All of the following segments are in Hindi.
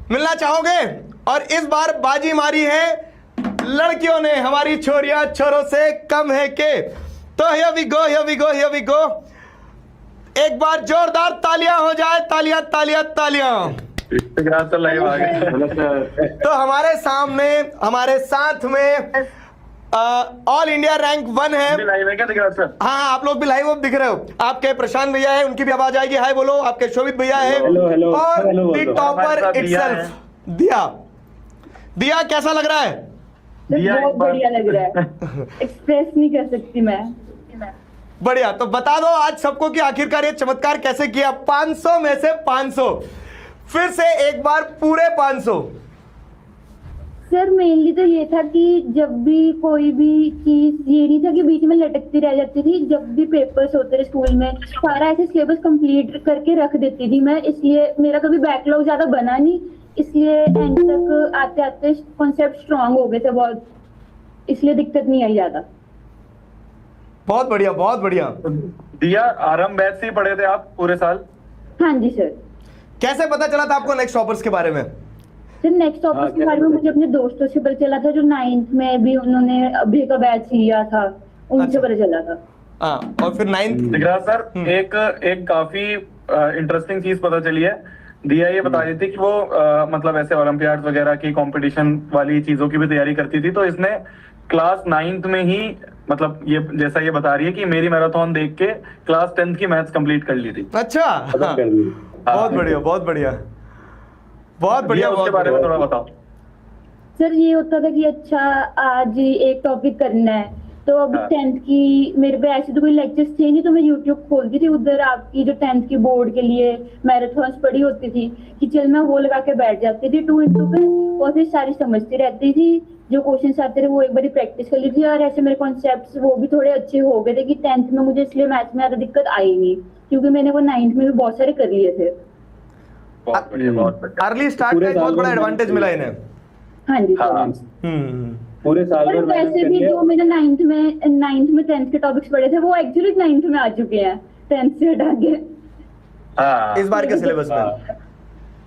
मिलना चाहोगे? और इस बार बाजी मारी है लड़कियों ने, हमारी छोरियां छोरों से कम है के। तो here we go, here we go, here we go. एक बार जोरदार तालियां हो जाए, तालियां तालियां तालियां। तो लाइव आ गए। तो हमारे सामने, हमारे साथ में ऑल इंडिया रैंक 1 है। लाइव है क्या दिख रहा सर? हाँ, आप लोग भी लाइव दिख रहे हो। आपके प्रशांत भैया है, उनकी भी आवाज आएगी, हाय बोलो। आपके शोभित भैया है, हेलो और दी टॉपर हमारे साथ दिया इटसेल्फ दिया। दिया कैसा लग रहा है? बहुत बढ़िया लग रहा है, एक्सप्रेस नहीं कर सकती मैं। बढ़िया। तो बता दो आज सबको कि आखिरकार ये चमत्कार कैसे किया। 500 में से 500, फिर से एक बार पूरे 500। सर मेनली तो ये था कि जब भी कोई भी चीज, ये नहीं था कि बीच में लटकती रह जाती थी। जब भी पेपर्स होते थे स्कूल में, सारा ऐसे सिलेबस कंप्लीट करके रख देती थी मैं, इसलिए मेरा कभी बैकलॉग ज्यादा बना नहीं। इसलिए एंड तक आते आते कॉन्सेप्ट स्ट्रांग हो गए थे बहुत, इसलिए दिक्कत नहीं आई ज्यादा। बहुत बढ़िया, बहुत बढ़िया। दिया आरंभ बैच से ही पढ़े थे आप पूरे साल? हाँ जी सर। कैसे पता चला था आपको नेक्स्ट टॉपर्स के बारे में? सर नेक्स्ट टॉपिक के बारे में मुझे अपने दोस्तों से पता चला था, जो 9th में भी उन्होंने अभी का बैच लिया था, उनसे अच्छा। पता चला था। हाँ, और फिर 9th। दिख रहा सर, एक काफी इंटरेस्टिंग चीज पता चली है। दिया ये बता रही थी कि वो मतलब ऐसे ओलंपियाड वगैरह की कंपटीशन वाली चीजों की भी तैयारी करती थी। तो इसने क्लास 9th में ही, मतलब ये जैसा ये बता रही है कि मेरी मैराथन देख के क्लास 10th की मैथ्स कंप्लीट कर ली थी। अच्छा, हाँ। बहुत बढ़िया, बहुत बढ़िया, बहुत बढ़िया। उसके बारे में थोड़ा बताओ सर ये होता था कि अच्छा आज एक टॉपिक करना है, तो अब 10th की मेरे पे ऐसे तो कोई लेक्चर्स थे नहीं, तो मैं यूट्यूब खोलती थी, उधर आपकी जो 10th की बोर्ड के लिए मैराथन्स पड़ी होती थी कि चल मैं वो लगा के बैठ जाती थी 2x2 पे, और फिर सारी समझती रहती थी। जो क्वेश्चन आते थे वो एक बार प्रैक्टिस कर ली थी, और ऐसे मेरे कॉन्सेप्ट्स वो भी थोड़े अच्छे हो गए थे कि 10th में मुझे इसलिए मैथ्स में ज्यादा दिक्कत आई नहीं, क्योंकि मैंने वो 9th में भी बहुत सारे कर लिए थे। बहुत बढ़िया, बहुत बढ़िया। अर्ली स्टार्ट का एक बहुत बड़ा एडवांटेज मिला इन्हें। हाँ जी हाँ। सर। पूरे साल और वैसे भी जो मेरे 9th में 10th के टॉपिक्स पढ़े थे वो एक्चुअली 9th में आ चुके हैं, 10th से हटा के। हाँ, इस बार के सिलेबस में,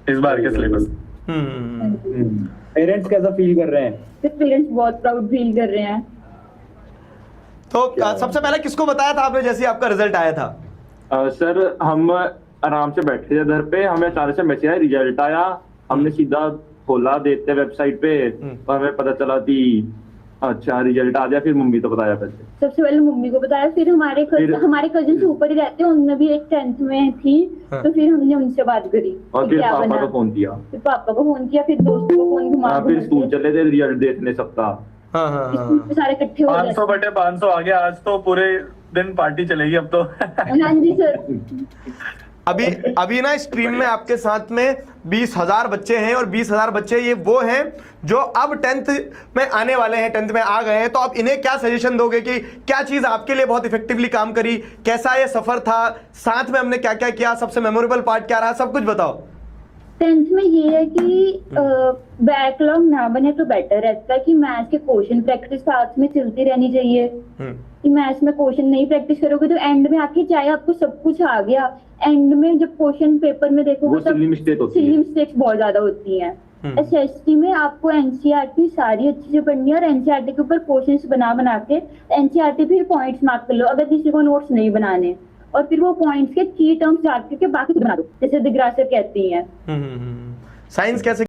इस बार के सिलेबस। पेरेंट्स कैसा फील कर रहे हैं? पेरेंट्स बहुत प्राउड फील कर रहे हैं। तो सबसे पहले किसको बताया था आपने जैसे आपका रिजल्ट आया था? सर हम आराम से बैठे थे घर पे, हमें अचानक से मैसेज आया, रिजल्ट आया। हमने सीधा खोला देखते वेबसाइट पे, तो हमें पता चला कि अच्छा रिजल्ट आ गया। फिर मम्मी को बताया पहले। सबसे पहले मम्मी को बताया, फिर हमारे कजिन ऊपर ही रहते हैं, उनमें भी एक 10th में थी। हाँ। तो फिर हमने उनसे बात करी और फिर पापा को फोन किया, फिर पापा को फोन किया, फिर दोस्तों को फोन घुमा फिर स्कूल चले थे रिजल्ट देखने सप्ताह। हाँ, हाँ, हाँ। स्कूल पे सारे इकट्ठे हो गए। 500 बटे 500 आ गया। आज तो पूरे दिन पार्टी चलेगी अब तो। हाँ जी सर। अभी ना स्ट्रीम में आपके साथ में 20,000 बच्चे हैं, और 20,000 बच्चे ये वो हैं जो अब 10th में आने वाले हैं, 10th में आ गए हैं। तो आप इन्हें क्या सजेशन दोगे कि क्या चीज आपके लिए बहुत इफेक्टिवली काम करी, कैसा ये सफर था, साथ में हमने क्या क्या किया, सबसे मेमोरेबल पार्ट क्या रहा, सब कुछ बताओ। 10th में ये है कि बैकलॉग ना बने तो बेटर रहता है कि मैथ्स के क्वेश्चन प्रैक्टिस साथ में चलती रहनी चाहिए। कि मैथ्स में क्वेश्चन नहीं प्रैक्टिस करोगे तो एंड में आके चाहे आपको सब कुछ आ गया, एंड में जब क्वेश्चन पेपर में देखोगे तो सिली मिस्टेक्स बहुत ज्यादा होती हैं। एसएसटी में आपको एनसीईआरटी सारी अच्छे से पढ़नी है, और एनसीईआरटी के ऊपर क्वेश्चंस बना के एनसीईआरटी फिर पॉइंट्स मार्क कर लो अगर किसी को नोट्स नहीं बनाने, और फिर वो पॉइंट्स के की टर्म्स याद करके बाकी बना दो, जैसे दिग्रासर कहती हैं। साइंस कैसे